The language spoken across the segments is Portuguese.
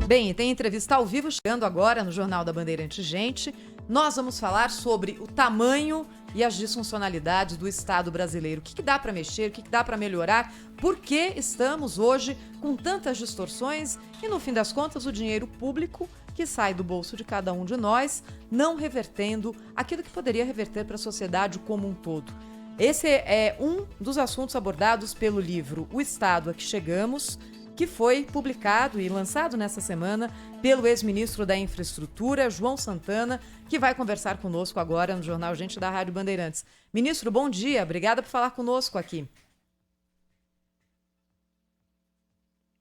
Bem, tem entrevista ao vivo chegando agora no Jornal da Bandeirantes Gente. Nós vamos falar sobre o tamanho e as disfuncionalidades do Estado brasileiro. O que dá para mexer, o que dá para melhorar, por que estamos hoje com tantas distorções e, no fim das contas, o dinheiro público que sai do bolso de cada um de nós não revertendo aquilo que poderia reverter para a sociedade como um todo. Esse é um dos assuntos abordados pelo livro O Estado a que Chegamos, que foi publicado e lançado nessa semana pelo ex-ministro da Infraestrutura, João Santana, que vai conversar conosco agora no Jornal Gente da Rádio Bandeirantes. Ministro, bom dia. Obrigada por falar conosco aqui.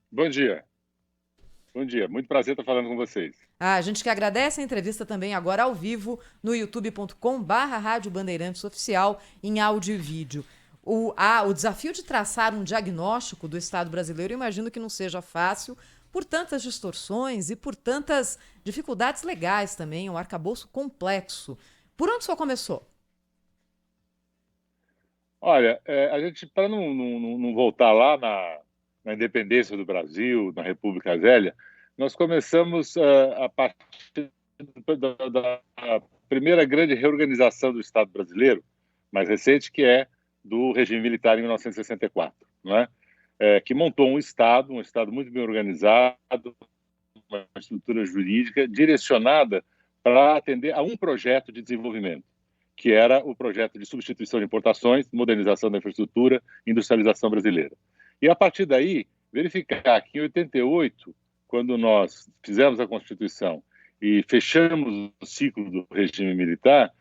Bom dia. Bom dia. Muito prazer estar falando com vocês. A gente que agradece a entrevista também agora ao vivo no youtube.com/Rádio Bandeirantes Oficial em áudio e vídeo. O desafio de traçar um diagnóstico do Estado brasileiro, eu imagino que não seja fácil, por tantas distorções e por tantas dificuldades legais também, um arcabouço complexo. Por onde o senhor começou? Olha, a gente, para não voltar lá na independência do Brasil, na República Velha, nós começamos a partir da primeira grande reorganização do Estado brasileiro, mais recente, que é do regime militar em 1964, não é? Que montou um Estado muito bem organizado, uma estrutura jurídica direcionada para atender a um projeto de desenvolvimento, que era o projeto de substituição de importações, modernização da infraestrutura, industrialização brasileira. E a partir daí, verificar que em 88, quando nós fizemos a Constituição e fechamos o ciclo do regime militar,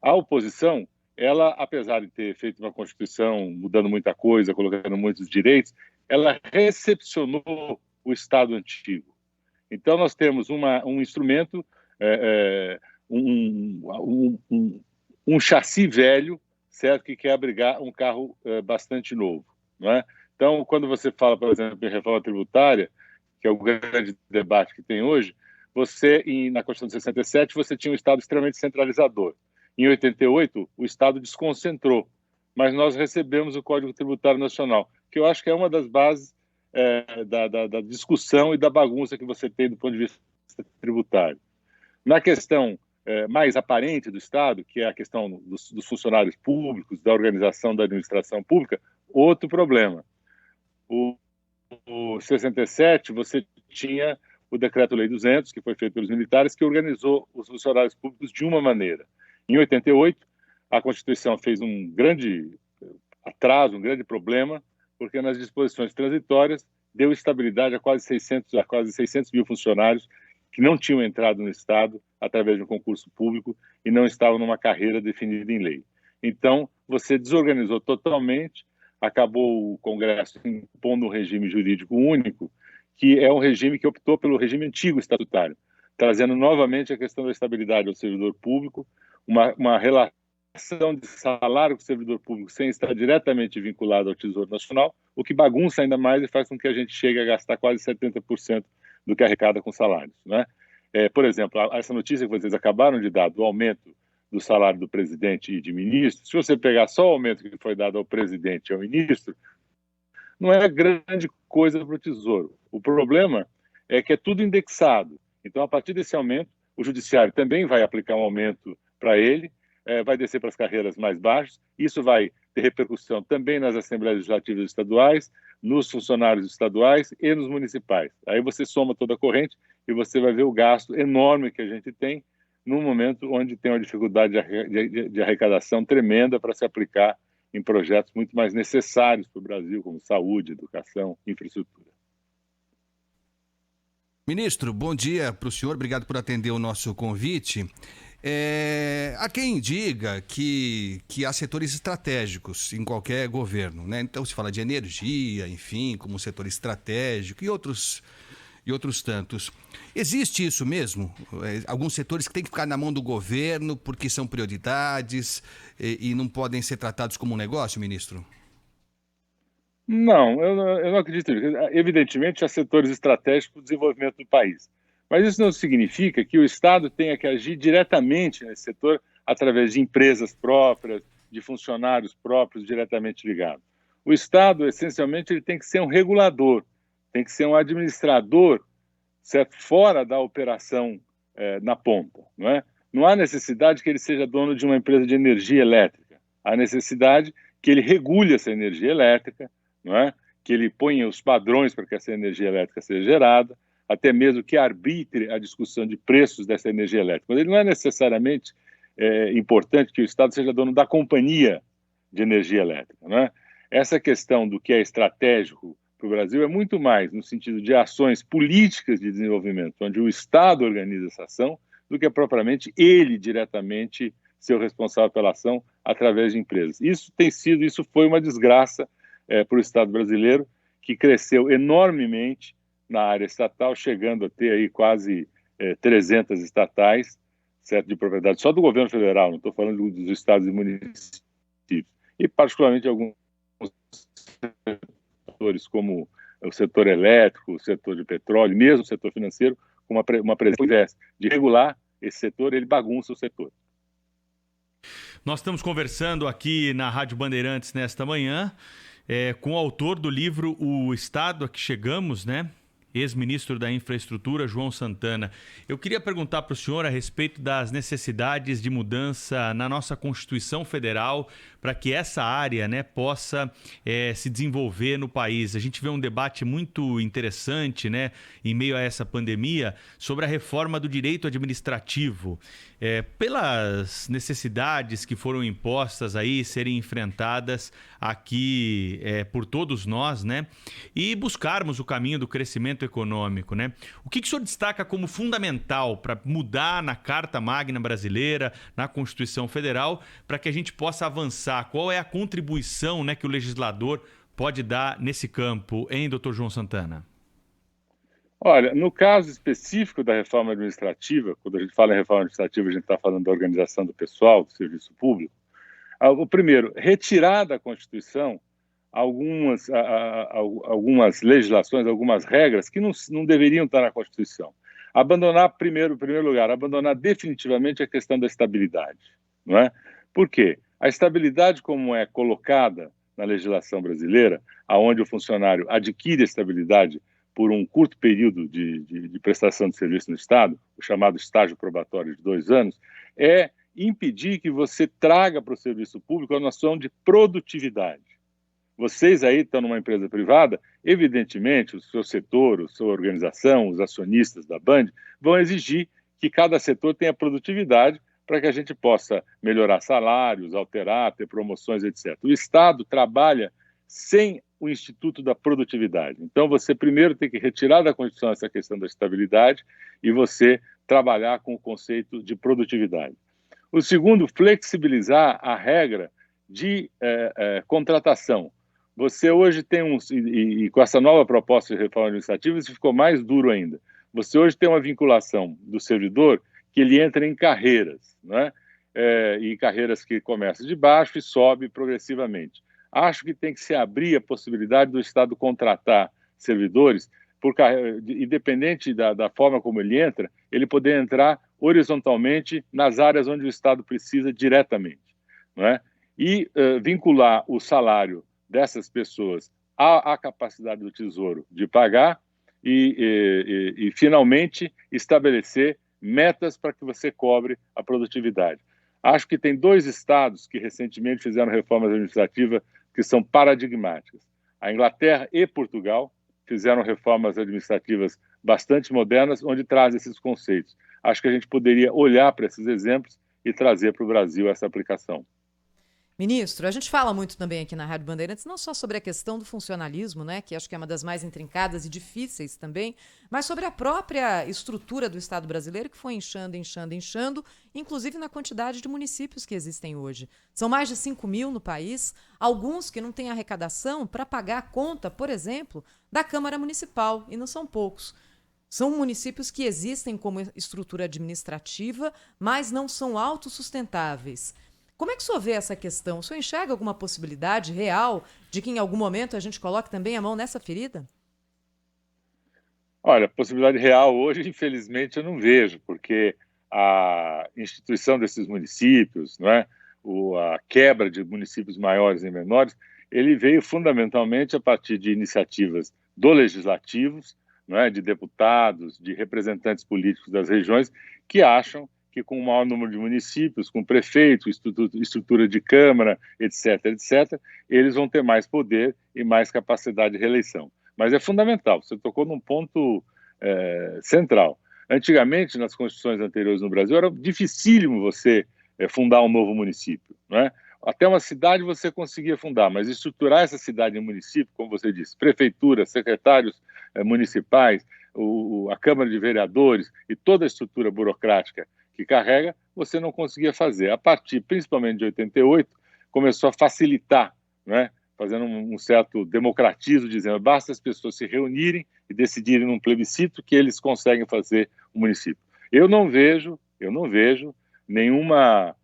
a oposição, ela, apesar de ter feito uma Constituição mudando muita coisa, colocando muitos direitos, ela recepcionou o Estado antigo. Então, nós temos um instrumento, um chassi velho, certo, que quer abrigar um carro bastante novo, não é? Então, quando você fala, por exemplo, em reforma tributária, que é o grande debate que tem hoje, na Constituição de 67, você tinha um Estado extremamente centralizador. Em 88, o Estado desconcentrou, mas nós recebemos o Código Tributário Nacional, que eu acho que é uma das bases da discussão e da bagunça que você tem do ponto de vista tributário. Na questão mais aparente do Estado, que é a questão dos funcionários públicos, da organização da administração pública, outro problema. O 67, você tinha o Decreto-Lei 200, que foi feito pelos militares, que organizou os funcionários públicos de uma maneira. Em 88, a Constituição fez um grande atraso, um grande problema, porque nas disposições transitórias deu estabilidade a quase 600 mil funcionários que não tinham entrado no Estado através de um concurso público e não estavam numa carreira definida em lei. Então, você desorganizou totalmente, acabou o Congresso impondo um regime jurídico único, que é um regime que optou pelo regime antigo estatutário, trazendo novamente a questão da estabilidade ao servidor público, uma relação de salário com o servidor público sem estar diretamente vinculado ao Tesouro Nacional, o que bagunça ainda mais e faz com que a gente chegue a gastar quase 70% do que arrecada com salários, né? Por exemplo, essa notícia que vocês acabaram de dar do aumento do salário do presidente e de ministro, se você pegar só o aumento que foi dado ao presidente e ao ministro, não é grande coisa para o Tesouro. O problema é que é tudo indexado. Então, a partir desse aumento, o Judiciário também vai aplicar um aumento para ele, vai descer para as carreiras mais baixas, isso vai ter repercussão também nas Assembleias Legislativas estaduais, nos funcionários estaduais e nos municipais. Aí você soma toda a corrente e você vai ver o gasto enorme que a gente tem num momento onde tem uma dificuldade de arrecadação tremenda para se aplicar em projetos muito mais necessários para o Brasil, como saúde, educação, infraestrutura. Ministro, bom dia para o senhor, obrigado por atender o nosso convite. Há quem diga que há setores estratégicos em qualquer governo, né? Então se fala de energia, enfim, como um setor estratégico e outros tantos. Existe isso mesmo? Alguns setores que têm que ficar na mão do governo porque são prioridades e não podem ser tratados como um negócio, ministro? Não, eu não acredito nisso. Evidentemente, há setores estratégicos para o desenvolvimento do país. Mas isso não significa que o Estado tenha que agir diretamente nesse setor através de empresas próprias, de funcionários próprios diretamente ligados. O Estado, essencialmente, ele tem que ser um regulador, tem que ser um administrador certo? Fora da operação na ponta, não é? Não há necessidade que ele seja dono de uma empresa de energia elétrica. Há necessidade que ele regule essa energia elétrica, não é? Que ele ponha os padrões para que essa energia elétrica seja gerada, até mesmo que arbitre a discussão de preços dessa energia elétrica. Mas ele não é necessariamente importante que o Estado seja dono da companhia de energia elétrica, não é? Essa questão do que é estratégico para o Brasil é muito mais no sentido de ações políticas de desenvolvimento, onde o Estado organiza essa ação, do que propriamente ele diretamente ser o responsável pela ação através de empresas. Isso foi uma desgraça para o Estado brasileiro, que cresceu enormemente na área estatal, chegando a ter aí quase 300 estatais, certo, de propriedade só do governo federal, não estou falando dos estados e municípios, e particularmente alguns setores como o setor elétrico, o setor de petróleo, mesmo o setor financeiro, com uma presença de regular esse setor, ele bagunça o setor. Nós estamos conversando aqui na Rádio Bandeirantes nesta manhã com o autor do livro O Estado a que Chegamos, né? Ex-ministro da Infraestrutura, João Santana. Eu queria perguntar para o senhor a respeito das necessidades de mudança na nossa Constituição Federal para que essa área, né, possa se desenvolver no país. A gente vê um debate muito interessante, né, em meio a essa pandemia, sobre a reforma do direito administrativo. Pelas necessidades que foram impostas aí, serem enfrentadas aqui por todos nós, né, e buscarmos o caminho do crescimento econômico, né? O que o senhor destaca como fundamental para mudar na Carta Magna brasileira, na Constituição Federal, para que a gente possa avançar? Qual é a contribuição, né, que o legislador pode dar nesse campo, hein, doutor João Santana? Olha, no caso específico da reforma administrativa, quando a gente fala em reforma administrativa, a gente está falando da organização do pessoal, do serviço público. O primeiro, retirar da Constituição algumas legislações, algumas regras que não deveriam estar na Constituição. Abandonar, em primeiro lugar, abandonar definitivamente a questão da estabilidade, não é? Por quê? A estabilidade, como é colocada na legislação brasileira, aonde o funcionário adquire a estabilidade por um curto período de prestação de serviço no Estado, o chamado estágio probatório de 2 anos, é impedir que você traga para o serviço público a noção de produtividade. Vocês aí estão numa empresa privada, evidentemente o seu setor, a sua organização, os acionistas da Band vão exigir que cada setor tenha produtividade para que a gente possa melhorar salários, alterar, ter promoções, etc. O Estado trabalha sem o Instituto da Produtividade. Então, você primeiro tem que retirar da Constituição essa questão da estabilidade e você trabalhar com o conceito de produtividade. O segundo, flexibilizar a regra de contratação. Você hoje tem e com essa nova proposta de reforma administrativa, isso ficou mais duro ainda. Você hoje tem uma vinculação do servidor que ele entra em carreiras, né? E carreiras que começam de baixo e sobe progressivamente. Acho que tem que se abrir a possibilidade do Estado contratar servidores, independente da forma como ele entra, ele poder entrar horizontalmente nas áreas onde o Estado precisa diretamente, não é? E vincular o salário dessas pessoas à capacidade do Tesouro de pagar e finalmente, estabelecer metas para que você cobre a produtividade. Acho que tem 2 estados que recentemente fizeram reformas administrativas que são paradigmáticas. A Inglaterra e Portugal fizeram reformas administrativas bastante modernas, onde trazem esses conceitos. Acho que a gente poderia olhar para esses exemplos e trazer para o Brasil essa aplicação. Ministro, a gente fala muito também aqui na Rádio Bandeirantes, não só sobre a questão do funcionalismo, né, que acho que é uma das mais intrincadas e difíceis também, mas sobre a própria estrutura do Estado brasileiro, que foi inchando, inclusive na quantidade de municípios que existem hoje. São mais de 5.000 no país, alguns que não têm arrecadação para pagar a conta, por exemplo, da Câmara Municipal, e não são poucos. São municípios que existem como estrutura administrativa, mas não são autossustentáveis. Como é que o senhor vê essa questão? O senhor enxerga alguma possibilidade real de que em algum momento a gente coloque também a mão nessa ferida? Olha, possibilidade real hoje, infelizmente, eu não vejo, porque a instituição desses municípios, não é? A quebra de municípios maiores e menores, ele veio fundamentalmente a partir de iniciativas do legislativo, não é, de deputados, de representantes políticos das regiões, que acham que com o maior número de municípios, com prefeito, estrutura de Câmara, etc., etc., eles vão ter mais poder e mais capacidade de reeleição. Mas é fundamental, você tocou num ponto central. Antigamente, nas constituições anteriores no Brasil, era dificílimo você fundar um novo município, não é? Até uma cidade você conseguia fundar, mas estruturar essa cidade em município, como você disse, prefeitura, secretários municipais, a Câmara de Vereadores e toda a estrutura burocrática que carrega, você não conseguia fazer. A partir, principalmente de 88, começou a facilitar, né? Fazendo um certo democratismo, dizendo basta as pessoas se reunirem e decidirem num plebiscito que eles conseguem fazer o município. Eu não vejo nenhuma,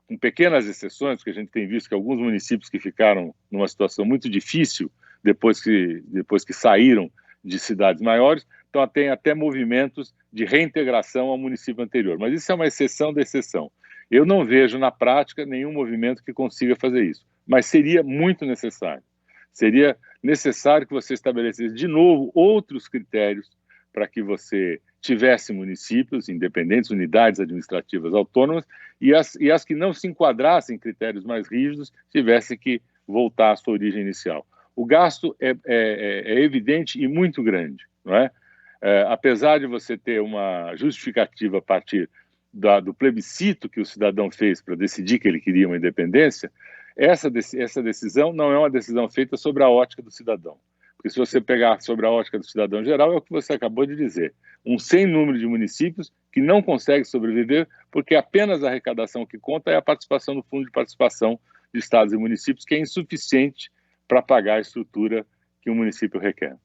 com pequenas exceções, porque a gente tem visto que alguns municípios que ficaram numa situação muito difícil depois que saíram de cidades maiores, então tem até movimentos de reintegração ao município anterior. Mas isso é uma exceção da exceção. Eu não vejo na prática nenhum movimento que consiga fazer isso. Mas seria muito necessário. Seria necessário que você estabelecesse de novo outros critérios para que você tivesse municípios independentes, unidades administrativas autônomas, e as que não se enquadrassem em critérios mais rígidos tivessem que voltar à sua origem inicial. O gasto é evidente e muito grande, não é? Apesar de você ter uma justificativa a partir do plebiscito que o cidadão fez para decidir que ele queria uma independência, essa decisão não é uma decisão feita sobre a ótica do cidadão. Porque se você pegar sobre a ótica do cidadão geral, é o que você acabou de dizer. Um sem número de municípios que não consegue sobreviver porque apenas a arrecadação que conta é a participação no Fundo de Participação de Estados e Municípios, que é insuficiente para pagar a estrutura que o município requer.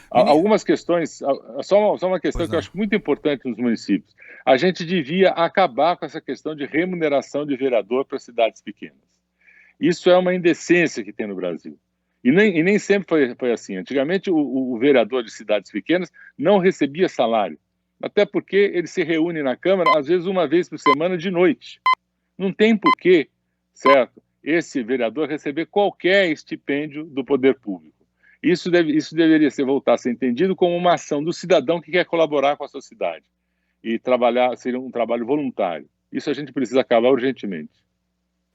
Algumas questões, só uma questão que eu acho muito importante nos municípios. A gente devia acabar com essa questão de remuneração de vereador para cidades pequenas. Isso é uma indecência que tem no Brasil. E nem sempre foi assim. Antigamente, o vereador de cidades pequenas não recebia salário, até porque ele se reúne na Câmara, às vezes, uma vez por semana, de noite. Não tem porquê, certo, esse vereador receber qualquer estipêndio do poder público. Isso deveria voltar a ser entendido como uma ação do cidadão que quer colaborar com a sociedade e seria um trabalho voluntário. Isso a gente precisa acabar urgentemente.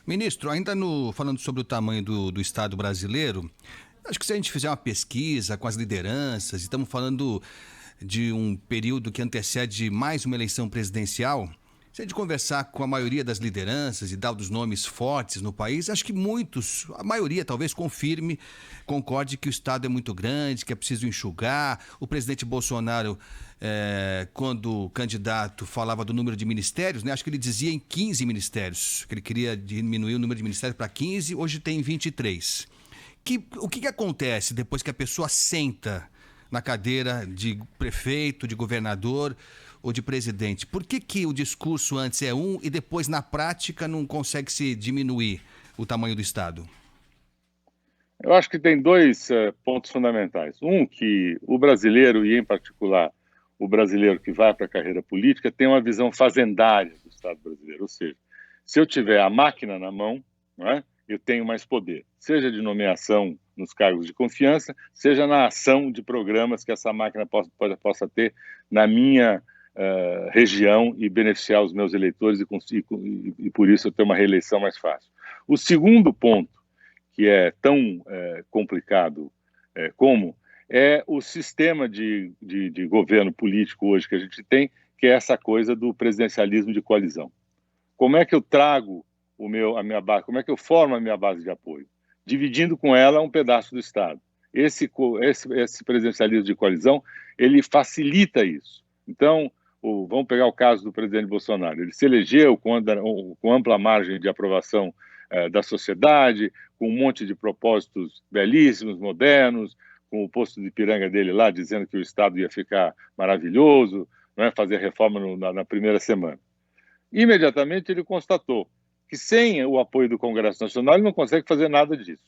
Ministro, ainda falando sobre o tamanho do Estado brasileiro, acho que se a gente fizer uma pesquisa com as lideranças, e estamos falando de um período que antecede mais uma eleição presidencial, se a gente conversar com a maioria das lideranças e dar os nomes fortes no país, acho que a maioria talvez concorde que o Estado é muito grande, que é preciso enxugar. O presidente Bolsonaro, quando candidato, falava do número de ministérios, né? Acho que ele dizia em 15 ministérios, que ele queria diminuir o número de ministérios para 15, hoje tem 23. O que acontece depois que a pessoa senta na cadeira de prefeito, de governador ou de presidente? Por que o discurso antes é e depois, na prática, não consegue se diminuir o tamanho do Estado? Eu acho que tem dois pontos fundamentais. Um, que o brasileiro, e em particular o brasileiro que vai para a carreira política, tem uma visão fazendária do Estado brasileiro. Ou seja, se eu tiver a máquina na mão, não é, eu tenho mais poder, seja de nomeação nos cargos de confiança, seja na ação de programas que essa máquina possa ter na minha região e beneficiar os meus eleitores e por isso eu ter uma reeleição mais fácil. O segundo ponto, que é tão complicado como é o sistema de governo político hoje que a gente tem, que é essa coisa do presidencialismo de coalizão. Como é que eu trago a minha base, como é que eu formo a minha base de apoio? Dividindo com ela um pedaço do Estado. Esse presidencialismo de coalizão, ele facilita isso. Então, vamos pegar o caso do presidente Bolsonaro. Ele se elegeu com ampla margem de aprovação da sociedade, com um monte de propósitos belíssimos, modernos, com o posto de Ipiranga dele lá, dizendo que o Estado ia ficar maravilhoso, né, fazer reforma na primeira semana. Imediatamente ele constatou que sem o apoio do Congresso Nacional ele não consegue fazer nada disso.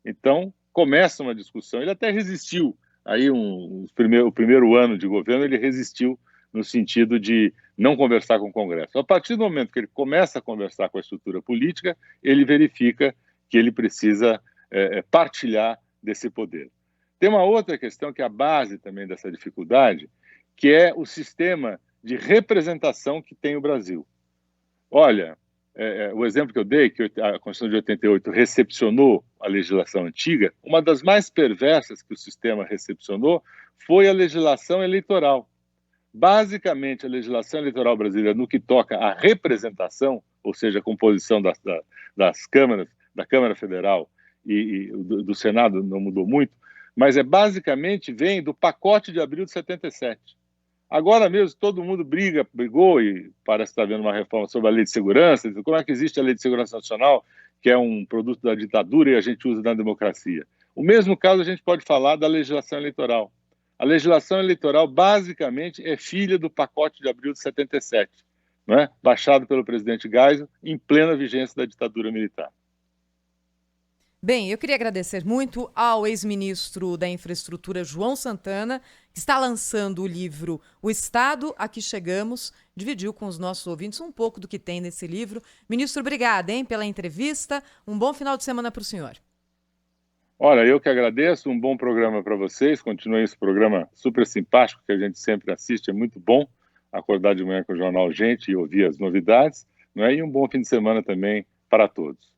Então, começa uma discussão. Ele até resistiu. Aí, o primeiro ano de governo, ele resistiu no sentido de não conversar com o Congresso. A partir do momento que ele começa a conversar com a estrutura política, ele verifica que ele precisa partilhar desse poder. Tem uma outra questão que é a base também dessa dificuldade, que é o sistema de representação que tem o Brasil. Olha, o exemplo que eu dei, que a Constituição de 88 recepcionou a legislação antiga, uma das mais perversas que o sistema recepcionou foi a legislação eleitoral. Basicamente, a legislação eleitoral brasileira, no que toca à representação, ou seja, a composição das câmaras, da Câmara Federal e do Senado não mudou muito, mas basicamente vem do pacote de abril de 77. Agora mesmo todo mundo brigou e parece estar havendo uma reforma sobre a Lei de Segurança. Como é que existe a Lei de Segurança Nacional, que é um produto da ditadura e a gente usa na democracia? O mesmo caso a gente pode falar da legislação eleitoral. A legislação eleitoral basicamente é filha do pacote de abril de 77, não é? Baixado pelo presidente Geisel em plena vigência da ditadura militar. Bem, eu queria agradecer muito ao ex-ministro da Infraestrutura, João Santana, que está lançando o livro O Estado a que Chegamos, dividiu com os nossos ouvintes um pouco do que tem nesse livro. Ministro, obrigada, pela entrevista. Um bom final de semana para o senhor. Olha, eu que agradeço, um bom programa para vocês. Continuem esse programa super simpático que a gente sempre assiste, é muito bom acordar de manhã com o Jornal Gente e ouvir as novidades, não é? E um bom fim de semana também para todos.